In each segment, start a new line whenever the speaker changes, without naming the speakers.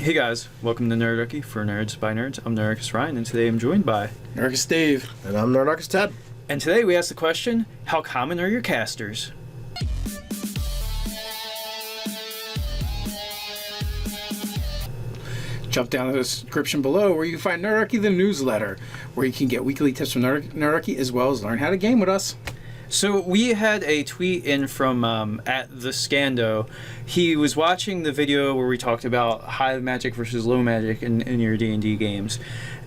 Hey guys, welcome to Nerdarchy for Nerds by Nerds. I'm Nerdicus Ryan, and today I'm joined by
Nerdicus Dave.
And I'm Nerdicus Ted.
And today we ask the question, how common are your casters?
Jump down to the description below where you can find Nerdarchy the newsletter, where you can get weekly tips from Nerdarchy as well as learn how to game with us.
So we had a tweet in from at the Scando. He was watching the video where we talked about high magic versus low magic in your D&D games.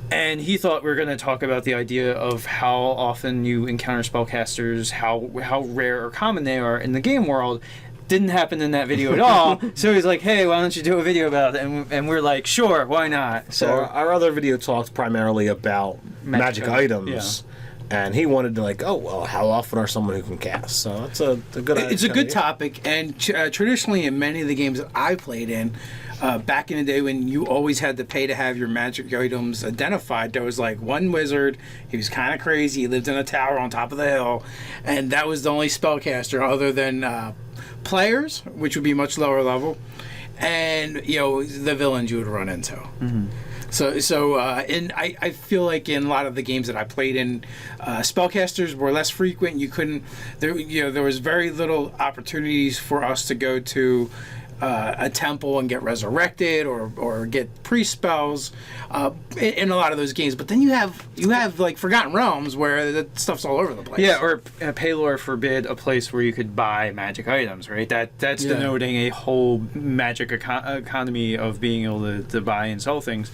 And he thought we were going to talk about the idea of how often you encounter spellcasters, how rare or common they are in the game world. Didn't happen in that video at all. So he's like, hey, why don't you do a video about it? And we're like, sure, why not?
So our other video talked primarily about magic items. Yeah. And he wanted to like, oh, well, how often are someone who can cast? So it's a good idea.
It's a good topic. And traditionally in many of the games that I played in, back in the day when you always had to pay to have your magic items identified, there was like one wizard. He was kind of crazy. He lived in a tower on top of the hill. And that was the only spellcaster other than players, which would be much lower level. And, the villains you would run into. Mm-hmm. I feel like in a lot of the games that I played in, spellcasters were less frequent. There was very little opportunities for us to go to a temple and get resurrected or get pre-spells in a lot of those games. But then you have like Forgotten Realms where the stuff's all over the place.
Yeah, or Paylor forbid a place where you could buy magic items, right? That's denoting a whole magic economy of being able to buy and sell things.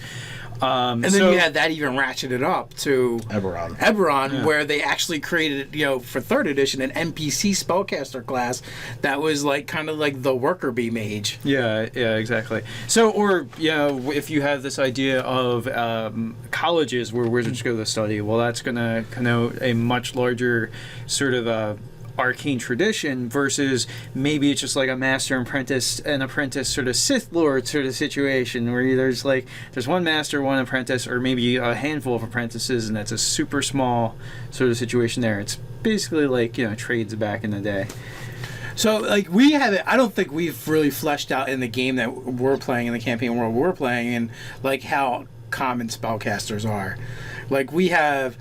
And then you had that even ratcheted up to
Eberron,
where they actually created, for 3rd edition, an NPC spellcaster class that was like kind of like the worker bee mage.
Yeah, exactly. So, if you have this idea of colleges where wizards go to study, well, that's going to connote a much larger sort of arcane tradition versus maybe it's just like a master and apprentice sort of Sith Lord sort of situation where there's one master, one apprentice, or maybe a handful of apprentices, and that's a super small sort of situation there. It's basically like trades back in the day.
So, we haven't. I don't think we've really fleshed out in the game that we're playing, in the campaign world we're playing, and how common spellcasters are. We have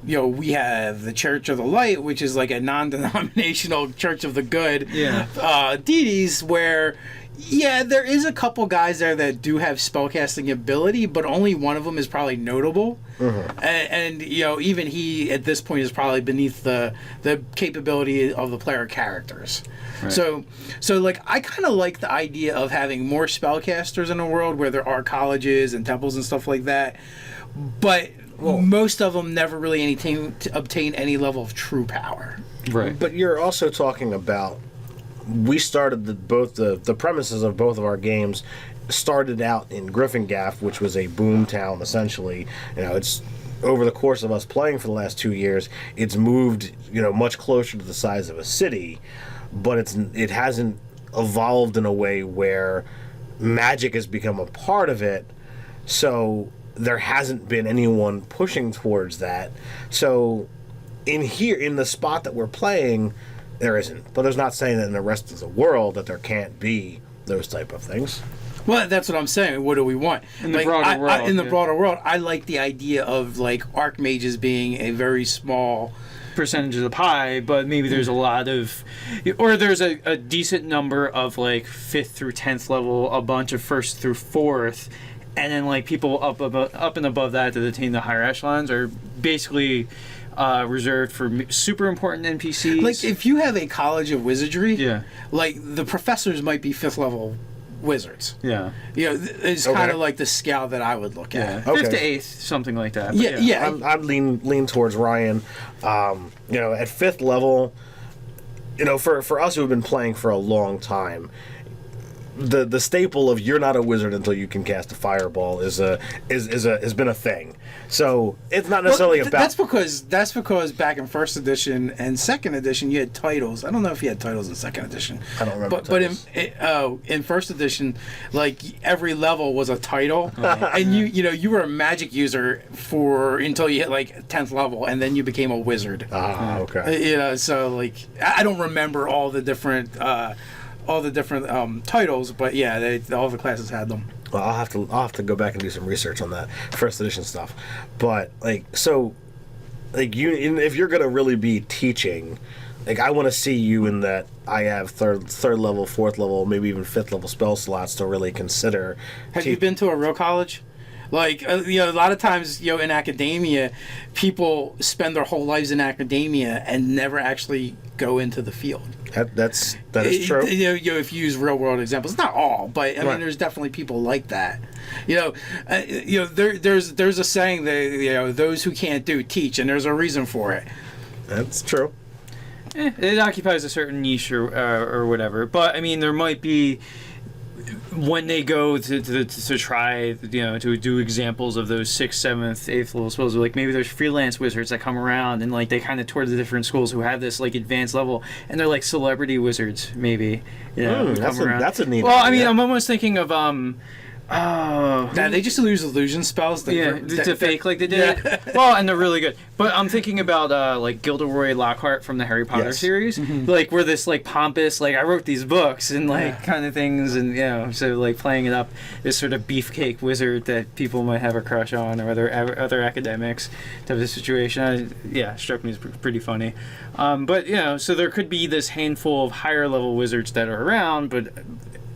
the Church of the Light, which is like a non-denominational Church of the Good deities, where there is a couple guys there that do have spellcasting ability, but only one of them is probably notable. Mm-hmm. And even he at this point is probably beneath the capability of the player characters. Right. So I kind of like the idea of having more spellcasters in a world where there are colleges and temples and stuff like that, but most of them never really obtain any level of true power.
Right.
But you're also talking about, we started both the premises of both of our games started out in Gryffindor, which was a boom town essentially. It's over the course of us playing for the last 2 years, it's moved much closer to the size of a city, but it hasn't evolved in a way where magic has become a part of it. So there hasn't been anyone pushing towards that. So in the spot that we're playing, there isn't. But there's not saying that in the rest of the world that there can't be those type of things.
Well, that's what I'm saying. What do we want?
In the broader world.
In the broader world, I like the idea of archmages being a very small
percentage of the pie, but maybe there's a lot of, or there's a decent number of 5th through 10th level, a bunch of 1st through 4th, and then people up and above that attain the higher echelons are basically reserved for super important NPCs.
If you have a college of wizardry, the professors might be 5th level wizards.
Yeah.
It's kind of like the scale that I would look at.
5th to 8th, something like that.
I'd lean towards Ryan. At 5th level, for us who have been playing for a long time, the staple of you're not a wizard until you can cast a fireball has been a thing. So it's not necessarily about.
That's because back in 1st edition and 2nd edition you had titles. I don't know if you had titles in 2nd edition.
I don't remember.
But in 1st edition, every level was a title, and you were a magic user until you hit 10th level, and then you became a wizard.
Ah, okay.
So I don't remember all the different titles, but all the classes had them.
Well, I'll have to go back and do some research on that first edition stuff. But if you're gonna really be teaching, like I want to see you in that I have third level, fourth level, maybe even fifth level spell slots to really consider.
Have you been to a real college? Like, a lot of times, in academia, people spend their whole lives in academia and never actually go into the field.
That is true.
If you use real world examples, not all, but I
Right.
mean, there's definitely people like that. There's a saying that those who can't do teach, and there's a reason for it.
That's true.
It occupies a certain niche or whatever. But I mean, there might be when they go to try to do examples of those 6th, 7th, 8th level spells. Like maybe there's freelance wizards that come around and like they kind of tour the different schools who have this like advanced level, and they're like celebrity wizards maybe. Who come around.
That's a neat.
Well, I mean,
idea.
I'm almost thinking of
They just use illusion spells.
to fake like they did. Well, and they're really good. But I'm thinking about like Gilderoy Lockhart from the Harry Potter
Yes.
series, like where this like pompous like I wrote these books and like kind of things, and so like playing it up this sort of beefcake wizard that people might have a crush on, or other academics type of situation. Struck me as pretty funny. But so there could be this handful of higher level wizards that are around, but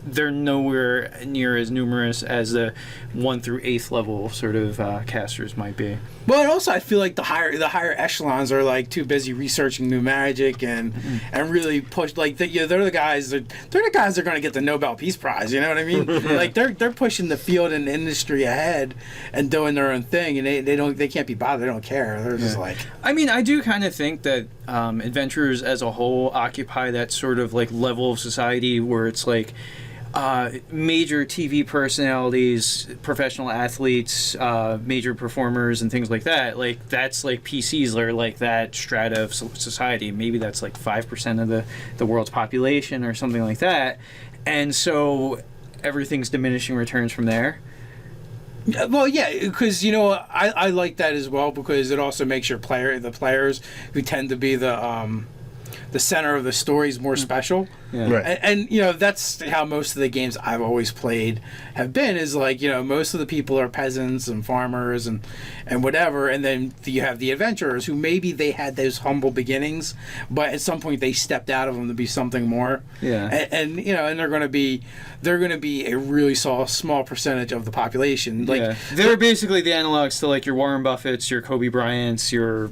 they're nowhere near as numerous as the 1 through 8th level sort of casters might be.
Well, and also I feel like the higher echelons are like too busy researching new magic and really push they're the guys that are going to get the Nobel Peace Prize. You know what I mean? Like they're pushing the field and industry ahead and doing their own thing, and they can't be bothered. They don't care. They're just like.
I mean, I do kind of think that adventurers as a whole occupy that sort of like level of society where it's like. Major TV personalities, professional athletes, major performers, and things like that. Like that's like PCs are like that strata of society. Maybe that's like 5% of the world's population or something like that. And so everything's diminishing returns from there.
Well, yeah, because I like that as well because it also makes the players who tend to be the center of the stories more special.
Yeah.
Right.
And that's how most of the games I've always played have been is like most of the people are peasants and farmers and whatever, and then you have the adventurers who maybe they had those humble beginnings, but at some point they stepped out of them to be something more.
Yeah.
And they're going to be a really small percentage of the population. Like
they're basically the analogs to like your Warren Buffetts, your Kobe Bryants, your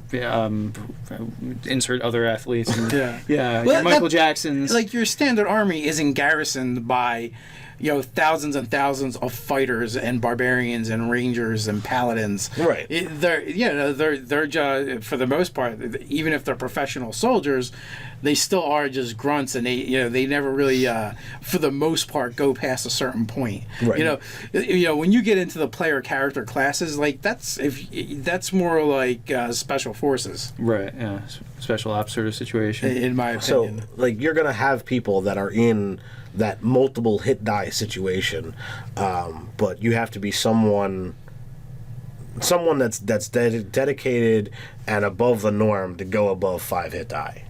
insert other athletes. And,
Well,
your Michael Jacksons.
Like your standard army isn't garrisoned by thousands and thousands of fighters and barbarians and rangers and paladins.
Right.
They're just, for the most part, even if they're professional soldiers, they still are just grunts, and they never really for the most part go past a certain point.
Right.
When you get into the player character classes, like that's more like special forces.
Right, yeah. Special ops sort of situation.
In my
So,
opinion.
like, you're gonna have people that are in that multiple hit die situation, but you have to be someone that's dedicated and above the norm to go above 5 hit die.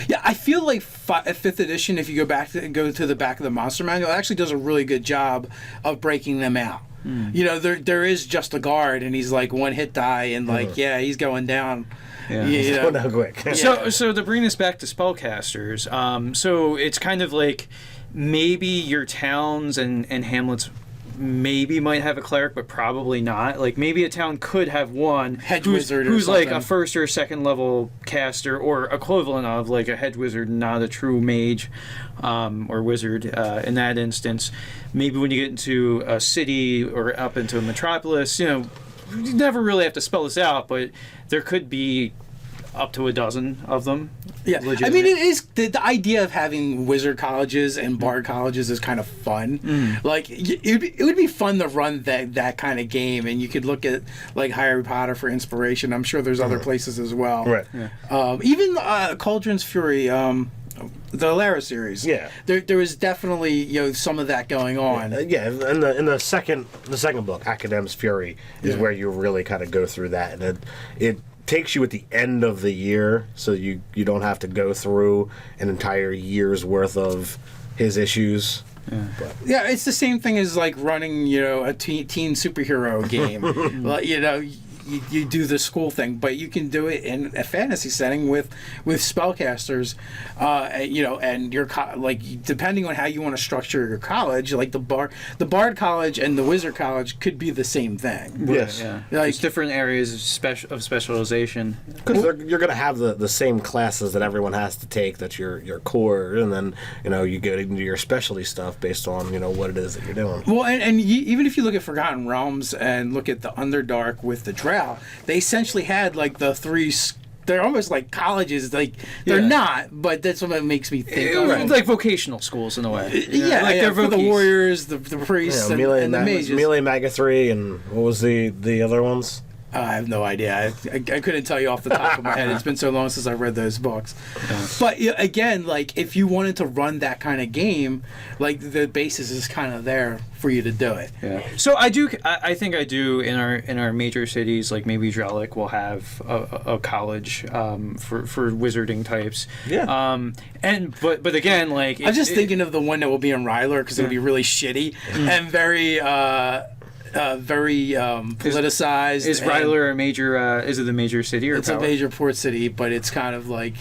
Yeah, I feel like 5th edition, if you go to the back of the monster manual, it actually does a really good job of breaking them out. There is just a guard, and he's like 1 hit die, and he's going down.
Yeah.
Go down quick.
So to bring this back to spellcasters, so it's kind of like maybe your towns and hamlets maybe might have a cleric, but probably not. Like maybe a town could have one
hedge wizard
who's
or
like a
something.
1st or 2nd level caster, or equivalent of like a hedge wizard, not a true mage or wizard in that instance. Maybe when you get into a city or up into a metropolis, you never really have to spell this out, but there could be up to a dozen of them.
Yeah, I mean, it is the idea of having wizard colleges and bard colleges is kind of fun. Like, it would be fun to run that kind of game, and you could look at like Harry Potter for inspiration. I'm sure there's other places as well.
Right.
Yeah.
Even Cauldron's Fury, the Lara series.
Yeah.
There was definitely some of that going on.
In the second book, Academ's Fury, is where you really kind of go through that, and it takes you at the end of the year, so you don't have to go through an entire year's worth of his issues.
Yeah, it's the same thing as like running, a teen superhero game. Like, you do the school thing, but you can do it in a fantasy setting with spellcasters, and your like depending on how you want to structure your college, like the Bard College and the Wizard College could be the same thing.
Yes.
Yeah.
Like,
It's different areas of specialization.
Because you're going to have the same classes that everyone has to take. That's your core, and then you get into your specialty stuff based on what it is that you're doing.
Well, and even if you look at Forgotten Realms and look at the Underdark with the Drow, they essentially had like the three. They're almost like colleges. Like they're not, but that's what makes me think.
It's like vocational schools in a way.
Yeah,
like
they're for the
vokies.
warriors, the priests, and the mages.
Melee Maga 3, and what was the other ones?
I have no idea. I couldn't tell you off the top of my head. It's been so long since I read those books. But again, like if you wanted to run that kind of game, like the basis is kind of there for you to do it.
Yeah. So I think I do in our major cities, like maybe Drellic will have a college for wizarding types.
Yeah.
But again, like
I'm just thinking of the one that will be in Ryler because it'll be really shitty and very politicized.
Is Ryler a major? Is it a major city or
It's
power?
a major port city, but it's kind of like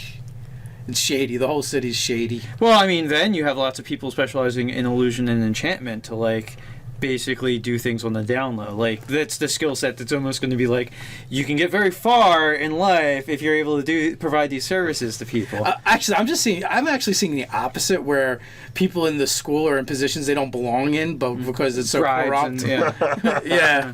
it's shady. The whole city's shady.
Well, I mean, then you have lots of people specializing in illusion and enchantment to like basically do things on the down low. Like that's the skill set that's almost going to be like you can get very far in life if you're able to provide these services to people.
Actually, I'm actually seeing the opposite, where people in the school are in positions they don't belong in, but because it's so
Bribes
corrupt.
and-
Yeah.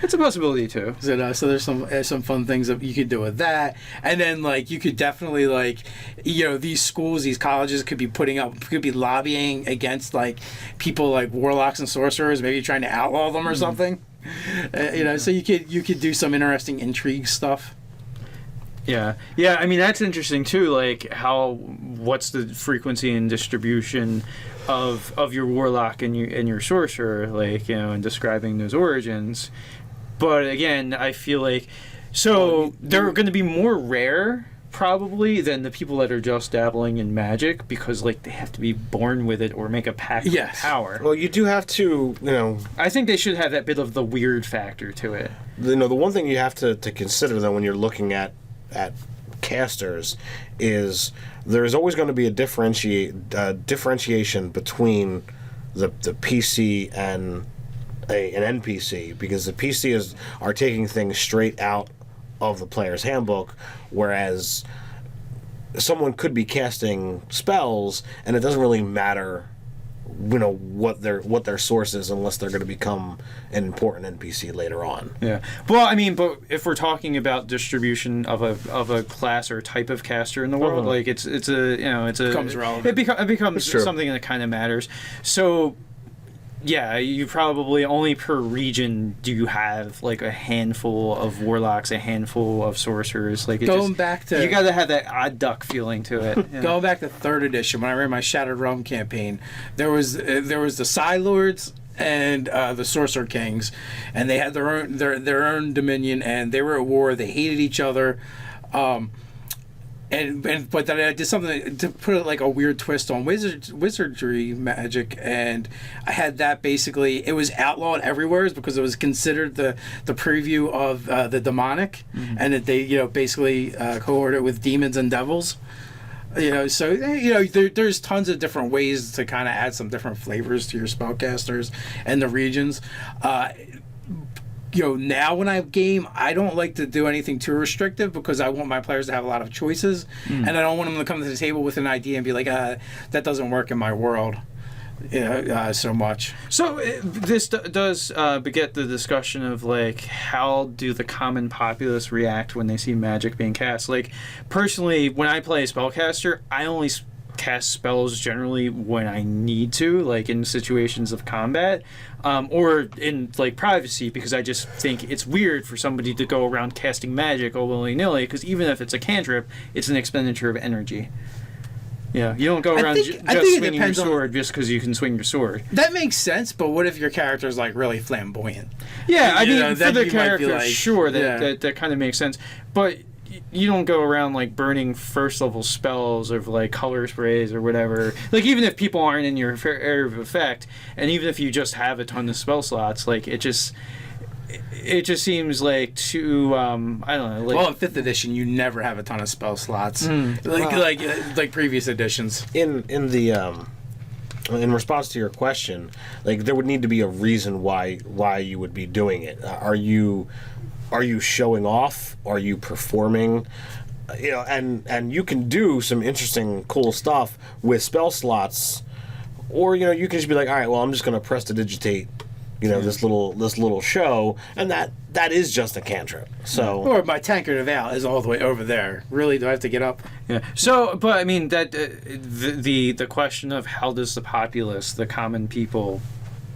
It's a possibility too.
So there's some fun things that you could do with that, and then like you could definitely like, these schools, these colleges could be lobbying against like people like warlocks and sorcerers, maybe trying to outlaw them or something. So you could do some interesting intrigue stuff.
Yeah. I mean, that's interesting too. Like, what's the frequency and distribution of your warlock and your sorcerer? Like, and describing those origins. But again, I feel like they're going to be more rare probably than the people that are just dabbling in magic because like they have to be born with it or make a pact with power.
Well, you do have to,
I think they should have that bit of the weird factor to it.
the one thing you have to consider though when you're looking at casters is there's always going to be a differentiation between the PC and an NPC, because the PC are taking things straight out of the player's handbook, whereas someone could be casting spells and it doesn't really matter what their source is unless they're going to become an important NPC later on.
Yeah. Well, I mean, but if we're talking about distribution of a class or type of caster in the world, like it's
Becomes relevant.
It becomes
true.
something that kind of matters. So yeah, you probably only per region do you have like a handful of warlocks, a handful of sorcerers. Like you got to have that odd duck feeling to it. Yeah.
Going back to 3rd edition, when I ran my Shattered Realm campaign, there was the Psi Lords and the Sorcerer Kings, and they had their own dominion, and they were at war. They hated each other. But then I did something to put it like a weird twist on wizardry magic, and I had that basically it was outlawed everywhere because it was considered the preview of the demonic, and that they basically cohorted with demons and devils. There's tons of different ways to kind of add some different flavors to your spellcasters and the regions. Now when I game, I don't like to do anything too restrictive because I want my players to have a lot of choices, and I don't want them to come to the table with an idea and be like, that doesn't work in my world, so much.
So this does beget the discussion of like how do the common populace react when they see magic being cast? Like personally, when I play a spellcaster, I only cast spells generally when I need to, like in situations of combat, or in like privacy, because I just think it's weird for somebody to go around casting magic all willy-nilly, because even if it's a cantrip, it's an expenditure of energy. Yeah, you don't go around just swinging your sword just because you can swing your sword.
That makes sense, but what if your character is like really flamboyant?
Yeah, I mean, for the
you might be
character,
like,
sure, that kind of makes sense. But you don't go around like burning first level spells of like color sprays or whatever. Like even if people aren't in your area of effect, and even if you just have a ton of spell slots, like it just seems like too I don't know. Like,
Well, in 5th edition, you never have a ton of spell slots, like previous editions.
In response to your question, like there would need to be a reason why you would be doing it. Are you showing off? Are you performing? You know, and you can do some interesting, cool stuff with spell slots, or you know, you can just be like, all right, well, I'm just going to prestidigitate, you know, this little show, and that is just a cantrip. So,
Or my Tankard of Val is all the way over there. Really, do I have to get up?
yeah. So, but I mean that the question of how does the populace, the common people,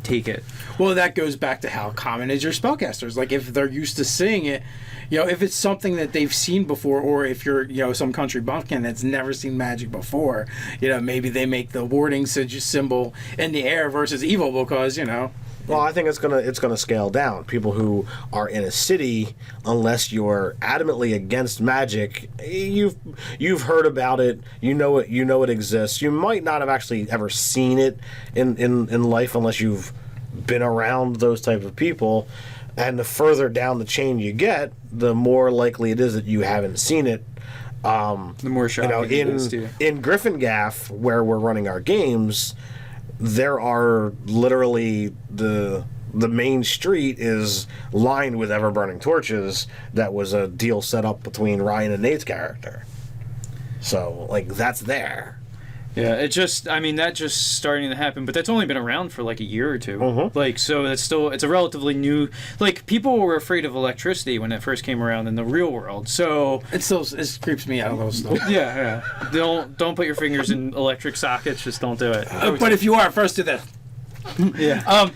take it?
Well, that goes back to how common is your spellcasters. Like, if they're used to seeing it, you know, if it's something that they've seen before, or if you're, you know, some country bumpkin that's never seen magic before, you know, maybe they make the warding symbol in the air versus evil because, you know.
well, I think it's gonna scale down. People who are in a city, unless you're adamantly against magic, you've heard about it. You know it exists. You might not have actually ever seen it in life unless you've been around those type of people. And the further down the chain you get, the more likely it is that you haven't seen it.
The more shocking it is to you.
In Gryffindor, where we're running our games, there are literally the main street is lined with ever burning torches. That was a deal set up between Ryan and Nate's character. So like that's there.
Yeah, it just, I mean, that's just starting to happen, but that's only been around for like a year or two. Like, so it's a relatively new, like, people were afraid of electricity when it first came around in the real world, so.
It creeps me out a little still.
Yeah. Don't put your fingers in electric sockets, just don't do it.
But if you are, first do this.
Yeah.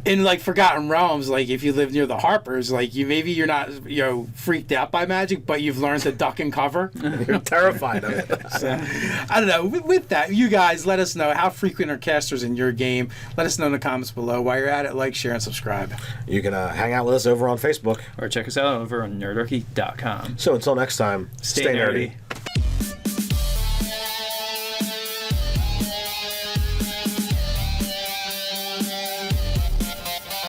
In like Forgotten Realms, like if you live near the Harpers, like you're not, you know, freaked out by magic, but you've learned to duck and cover.
You're terrified of it.
So, I don't know. With that, you guys let us know how frequent are casters in your game. Let us know in the comments below. While you're at it, like, share, and subscribe.
You can hang out with us over on Facebook.
Or check us out over on nerdarchy.com.
So until next time,
Stay nerdy.